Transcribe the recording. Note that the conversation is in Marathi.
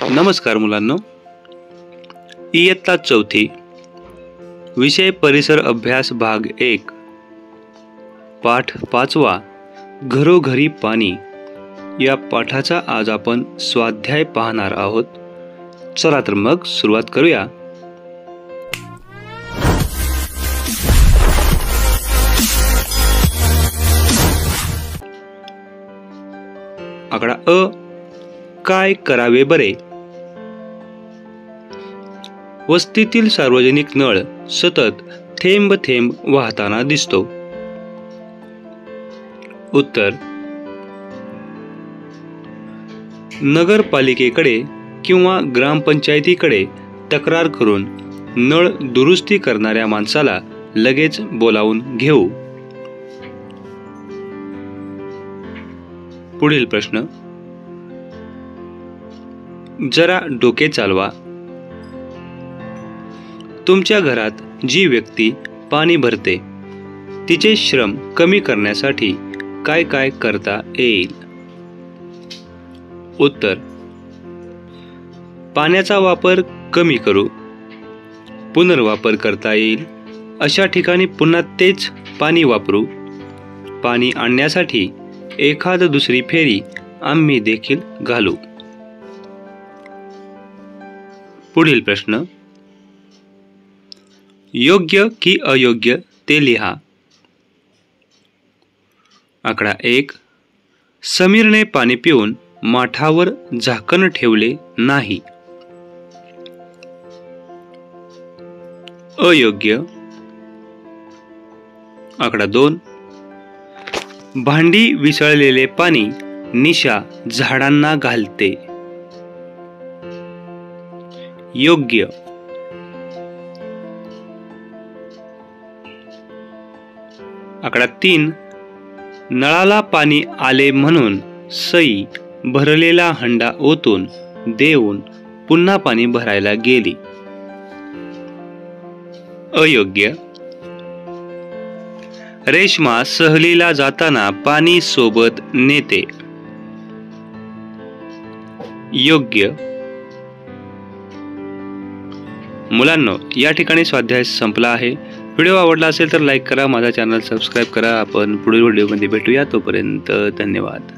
नमस्कार मुलांनो, इयत्ता चौथी विषय परिसर अभ्यास भाग 1 पाठ 5वा घरोघरी पाणी या पाठाचा आज आपण स्वाध्याय पाहणार आहोत. चला तर मग सुरुवात करूया. आकडा अ, काय करावे बरे? वस्तीतील सार्वजनिक नळ सतत थेंब थेंब वाहताना दिसतो. उत्तर, नगरपालिकेकडे किंवा ग्रामपंचायतीकडे तक्रार करून नळ दुरुस्ती करणाऱ्या माणसाला लगेच बोलावून घेऊ. पुढील प्रश्न, जरा डोके चालवा. तुमच्या घरात जी व्यक्ती पाणी भरते तिचे श्रम कमी करण्यासाठी काय काय करता येईल? उत्तर, पाण्याचा वापर कमी करू, पुनर्वापर करता येईल अशा ठिकाणी पुन्हा तेच पाणी वापरू, पाणी आणण्यासाठी एखाद दुसरी फेरी आम्ही देखील घालू. पुढील प्रश्न, योग्य की अयोग्य ते लिहा. आकडा 1, समीरने पाणी पिऊन माठावर झाकण ठेवले नाही. अयोग्य. आकडा 2, भांडी विसळलेले पाणी निशा झाडांना घालते. योग्य. आकडा 3, नळाला पाणी आले म्हणून सई भरलेला हंडा ओतून देऊन पुन्हा पाणी भरायला गेली. अयोग्य. रेश्मा सहलीला जाताना पाणी सोबत नेते. योग्य. मुलांनो, या ठिकाणी स्वाध्याय संपला आहे. व्हिडिओ आवडला असेल तर लाईक करा, माझा चॅनल सबस्क्राईब करा. आपण पुढील व्हिडिओमध्ये भेटूया. तोपर्यंत धन्यवाद.